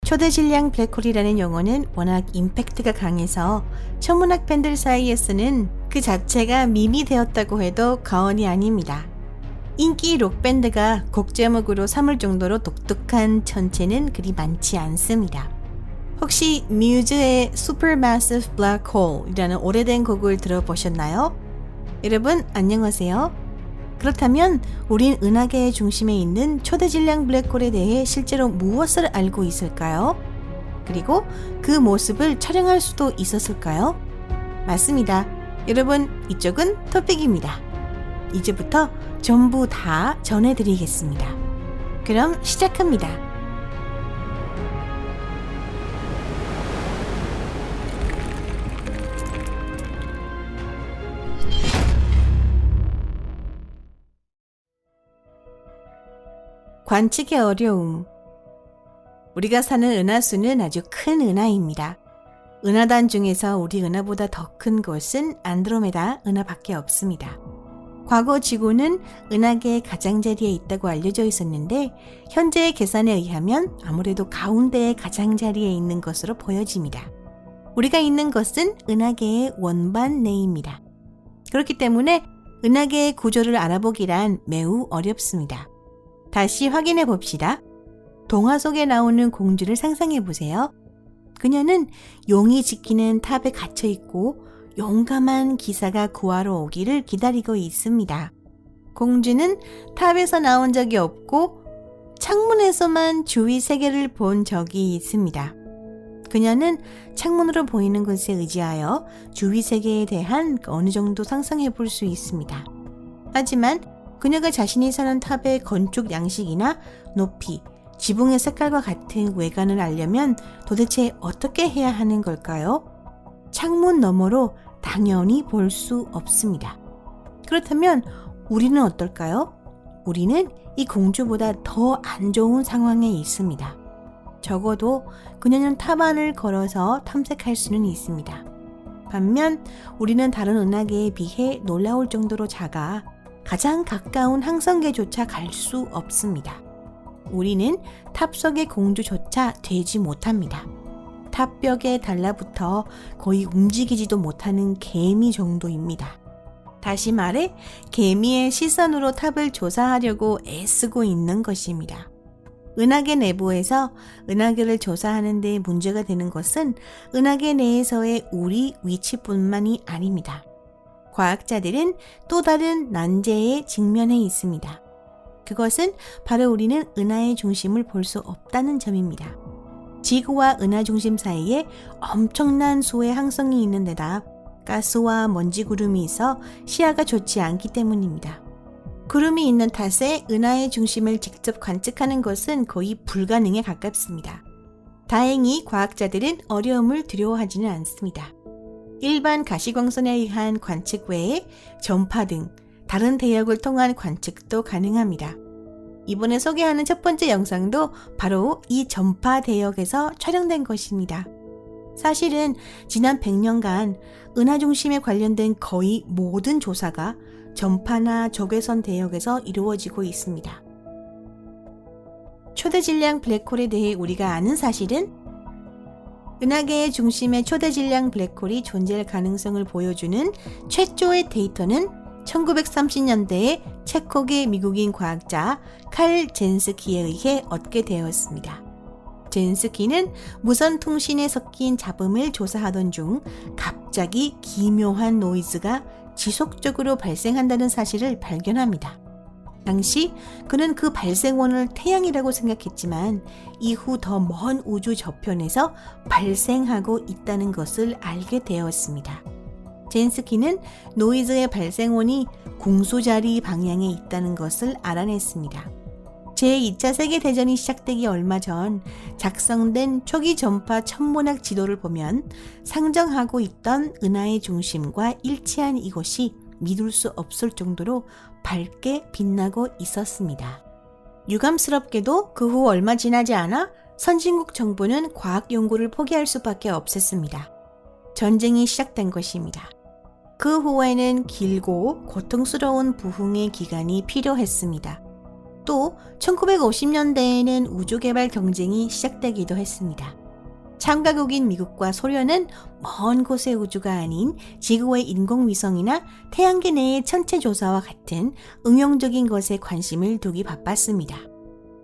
초대질량 블랙홀이라는 용어는 워낙 임팩트가 강해서 천문학 팬들 사이에서는 그 자체가 밈이 되었다고 해도 과언이 아닙니다. 인기 록밴드가 곡 제목으로 삼을 정도로 독특한 천체는 그리 많지 않습니다. 혹시 뮤즈의 Supermassive Black Hole이라는 오래된 곡을 들어보셨나요? 여러분 안녕하세요. 그렇다면 우린 은하계의 중심에 있는 초대질량 블랙홀에 대해 실제로 무엇을 알고 있을까요? 그리고 그 모습을 촬영할 수도 있었을까요? 맞습니다. 여러분, 이쪽은 토픽입니다. 이제부터 전부 다 전해드리겠습니다. 그럼 시작합니다. 관측의 어려움. 우리가 사는 은하수는 아주 큰 은하입니다. 은하단 중에서 우리 은하보다 더 큰 곳은 안드로메다 은하밖에 없습니다. 과거 지구는 은하계의 가장자리에 있다고 알려져 있었는데 현재의 계산에 의하면 아무래도 가운데의 가장자리에 있는 것으로 보여집니다. 우리가 있는 것은 은하계의 원반 내입니다. 그렇기 때문에 은하계의 구조를 알아보기란 매우 어렵습니다. 다시 확인해 봅시다. 동화 속에 나오는 공주를 상상해 보세요. 그녀는 용이 지키는 탑에 갇혀 있고 용감한 기사가 구하러 오기를 기다리고 있습니다. 공주는 탑에서 나온 적이 없고 창문에서만 주위 세계를 본 적이 있습니다. 그녀는 창문으로 보이는 것에 의지하여 주위 세계에 대한 어느 정도 상상해 볼 수 있습니다. 하지만 그녀가 자신이 사는 탑의 건축 양식이나 높이, 지붕의 색깔과 같은 외관을 알려면 도대체 어떻게 해야 하는 걸까요? 창문 너머로 당연히 볼 수 없습니다. 그렇다면 우리는 어떨까요? 우리는 이 공주보다 더 안 좋은 상황에 있습니다. 적어도 그녀는 탑 안을 걸어서 탐색할 수는 있습니다. 반면 우리는 다른 은하계에 비해 놀라울 정도로 작아 가장 가까운 항성계조차 갈 수 없습니다. 우리는 탑 속의 공주조차 되지 못합니다. 탑벽에 달라붙어 거의 움직이지도 못하는 개미 정도입니다. 다시 말해 개미의 시선으로 탑을 조사하려고 애쓰고 있는 것입니다. 은하계 내부에서 은하계를 조사하는 데 문제가 되는 것은 은하계 내에서의 우리 위치뿐만이 아닙니다. 과학자들은 또 다른 난제에 직면해 있습니다. 그것은 바로 우리는 은하의 중심을 볼 수 없다는 점입니다. 지구와 은하 중심 사이에 엄청난 수의 항성이 있는 데다 가스와 먼지 구름이 있어 시야가 좋지 않기 때문입니다. 구름이 있는 탓에 은하의 중심을 직접 관측하는 것은 거의 불가능에 가깝습니다. 다행히 과학자들은 어려움을 두려워하지는 않습니다. 일반 가시광선에 의한 관측 외에 전파 등 다른 대역을 통한 관측도 가능합니다. 이번에 소개하는 첫 번째 영상도 바로 이 전파 대역에서 촬영된 것입니다. 사실은 지난 100년간 은하 중심에 관련된 거의 모든 조사가 전파나 적외선 대역에서 이루어지고 있습니다. 초대질량 블랙홀에 대해 우리가 아는 사실은 은하계의 중심에 초대질량 블랙홀이 존재할 가능성을 보여주는 최초의 데이터는 1930년대에 체코계 미국인 과학자 칼 젠스키에 의해 얻게 되었습니다. 젠스키는 무선 통신에 섞인 잡음을 조사하던 중 갑자기 기묘한 노이즈가 지속적으로 발생한다는 사실을 발견합니다. 당시 그는 그 발생원을 태양이라고 생각했지만 이후 더 먼 우주 저편에서 발생하고 있다는 것을 알게 되었습니다. 젠스키는 노이즈의 발생원이 공수자리 방향에 있다는 것을 알아냈습니다. 제2차 세계대전이 시작되기 얼마 전 작성된 초기 전파 천문학 지도를 보면 상정하고 있던 은하의 중심과 일치한 이곳이 믿을 수 없을 정도로 밝게 빛나고 있었습니다. 유감스럽게도 그 후 얼마 지나지 않아 선진국 정부는 과학 연구를 포기할 수밖에 없었습니다. 전쟁이 시작된 것입니다. 그 후에는 길고 고통스러운 부흥의 기간이 필요했습니다. 또 1950년대에는 우주개발 경쟁이 시작되기도 했습니다. 참가국인 미국과 소련은 먼 곳의 우주가 아닌 지구의 인공위성이나 태양계 내의 천체 조사와 같은 응용적인 것에 관심을 두기 바빴습니다.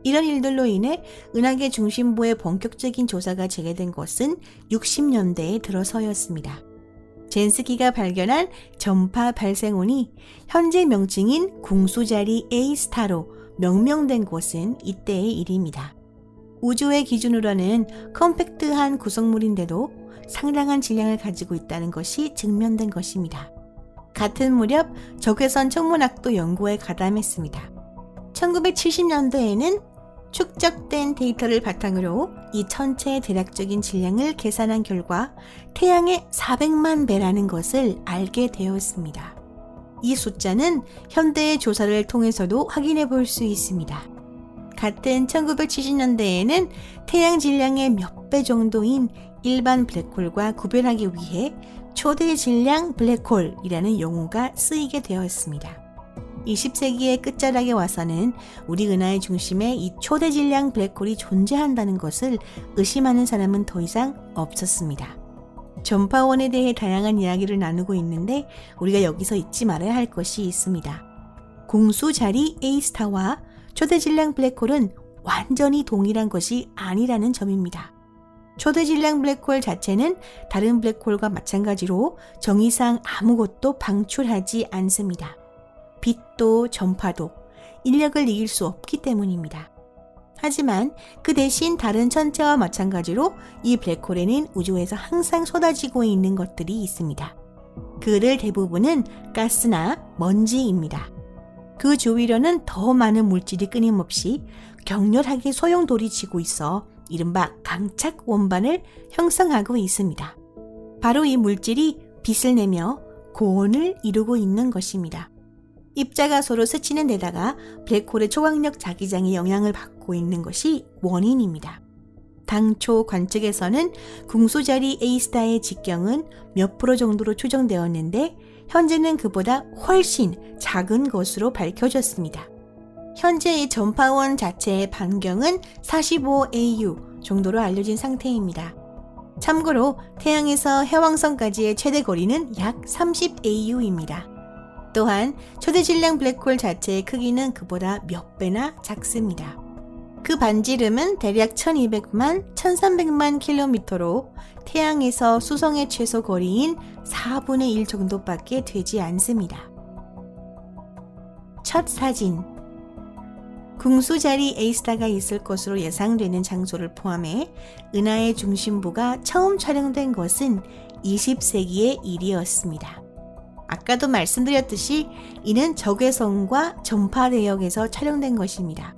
이런 일들로 인해 은하계 중심부의 본격적인 조사가 재개된 것은 60년대에 들어서였습니다. 젠스키가 발견한 전파 발생운이 현재 명칭인 궁수자리 A스타로 명명된 곳은 이때의 일입니다. 우주의 기준으로는 컴팩트한 구성물인데도 상당한 질량을 가지고 있다는 것이 증명된 것입니다. 같은 무렵 적외선 천문학도 연구에 가담했습니다. 1970년대에는 축적된 데이터를 바탕으로 이 천체의 대략적인 질량을 계산한 결과 태양의 400만 배라는 것을 알게 되었습니다. 이 숫자는 현대의 조사를 통해서도 확인해 볼 수 있습니다. 같은 1970년대에는 태양 질량의 몇 배 정도인 일반 블랙홀과 구별하기 위해 초대 질량 블랙홀이라는 용어가 쓰이게 되었습니다. 20세기의 끝자락에 와서는 우리 은하의 중심에 이 초대 질량 블랙홀이 존재한다는 것을 의심하는 사람은 더 이상 없었습니다. 전파원에 대해 다양한 이야기를 나누고 있는데 우리가 여기서 잊지 말아야 할 것이 있습니다. 궁수자리 A스타와 초대 질량 블랙홀은 완전히 동일한 것이 아니라는 점입니다. 초대 질량 블랙홀 자체는 다른 블랙홀과 마찬가지로 정의상 아무것도 방출하지 않습니다. 빛도 전파도 인력을 이길 수 없기 때문입니다. 하지만 그 대신 다른 천체와 마찬가지로 이 블랙홀에는 우주에서 항상 쏟아지고 있는 것들이 있습니다. 그들 대부분은 가스나 먼지입니다. 그 주위로는 더 많은 물질이 끊임없이 격렬하게 소용돌이치고 있어 이른바 강착 원반을 형성하고 있습니다. 바로 이 물질이 빛을 내며 고온을 이루고 있는 것입니다. 입자가 서로 스치는 데다가 블랙홀의 초강력 자기장이 영향을 받고 있는 것이 원인입니다. 당초 관측에서는 궁수자리 A스타의 직경은 몇 프로 정도로 추정되었는데 현재는 그보다 훨씬 작은 것으로 밝혀졌습니다. 현재의 전파원 자체의 반경은 45AU 정도로 알려진 상태입니다. 참고로 태양에서 해왕성까지의 최대 거리는 약 30AU입니다. 또한 초대 질량 블랙홀 자체의 크기는 그보다 몇 배나 작습니다. 그 반지름은 대략 1200만, 1300만 킬로미터로 태양에서 수성의 최소 거리인 4분의 1 정도밖에 되지 않습니다. 첫 사진. 궁수자리 A스타가 있을 것으로 예상되는 장소를 포함해 은하의 중심부가 처음 촬영된 것은 20세기의 일이었습니다. 아까도 말씀드렸듯이 이는 적외선과 전파 대역에서 촬영된 것입니다.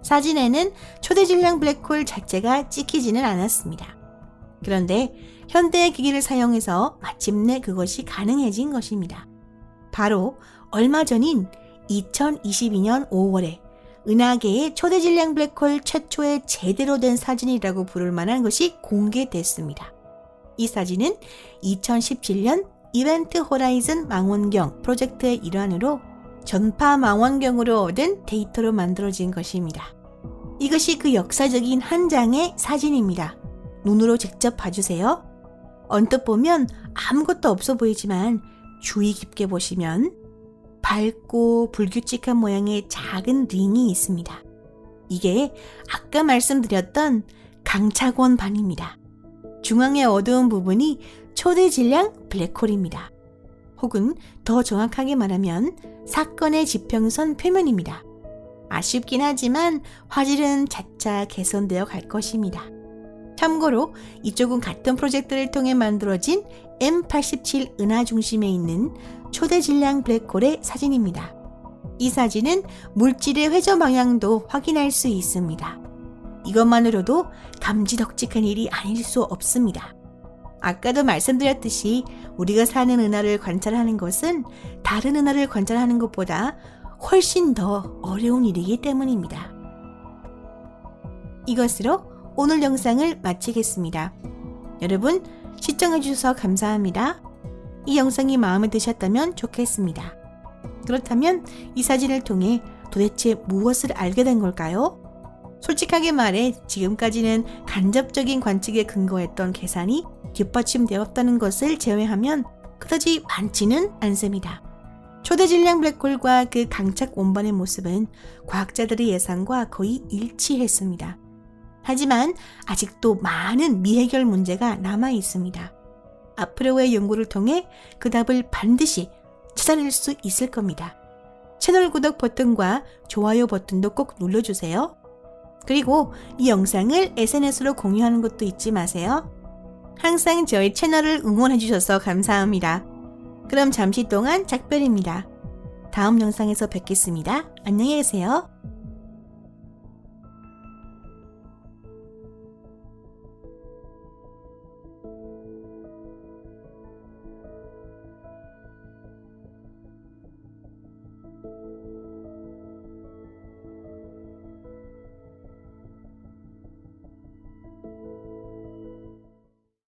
사진에는 초대 질량 블랙홀 자체가 찍히지는 않았습니다. 그런데 현대의 기기를 사용해서 마침내 그것이 가능해진 것입니다. 바로 얼마 전인 2022년 5월에 은하계의 초대 질량 블랙홀 최초의 제대로 된 사진이라고 부를 만한 것이 공개됐습니다. 이 사진은 2017년 이벤트 호라이즌 망원경 프로젝트의 일환으로 전파 망원경으로 얻은 데이터로 만들어진 것입니다. 이것이 그 역사적인 한 장의 사진입니다. 눈으로 직접 봐주세요. 언뜻 보면 아무것도 없어 보이지만 주의 깊게 보시면 밝고 불규칙한 모양의 작은 링이 있습니다. 이게 아까 말씀드렸던 강착원 반입니다. 중앙의 어두운 부분이 초대 질량 블랙홀입니다. 혹은 더 정확하게 말하면 사건의 지평선 표면입니다. 아쉽긴 하지만 화질은 차차 개선되어 갈 것입니다. 참고로 이쪽은 같은 프로젝트를 통해 만들어진 M87 은하 중심에 있는 초대 질량 블랙홀의 사진입니다. 이 사진은 물질의 회전 방향도 확인할 수 있습니다. 이것만으로도 감지덕직한 일이 아닐 수 없습니다. 아까도 말씀드렸듯이 우리가 사는 은하를 관찰하는 것은 다른 은하를 관찰하는 것보다 훨씬 더 어려운 일이기 때문입니다. 이것으로 오늘 영상을 마치겠습니다. 여러분 시청해주셔서 감사합니다. 이 영상이 마음에 드셨다면 좋겠습니다. 그렇다면 이 사진을 통해 도대체 무엇을 알게 된 걸까요? 솔직하게 말해 지금까지는 간접적인 관측에 근거했던 계산이 뒷받침되었다는 것을 제외하면 그다지 많지는 않습니다. 초대 질량 블랙홀과 그 강착 원반의 모습은 과학자들의 예상과 거의 일치했습니다. 하지만 아직도 많은 미해결 문제가 남아 있습니다. 앞으로의 연구를 통해 그 답을 반드시 찾아낼 수 있을 겁니다. 채널 구독 버튼과 좋아요 버튼도 꼭 눌러주세요. 그리고 이 영상을 SNS로 공유하는 것도 잊지 마세요. 항상 저희 채널을 응원해주셔서 감사합니다. 그럼 잠시 동안 작별입니다. 다음 영상에서 뵙겠습니다. 안녕히 계세요.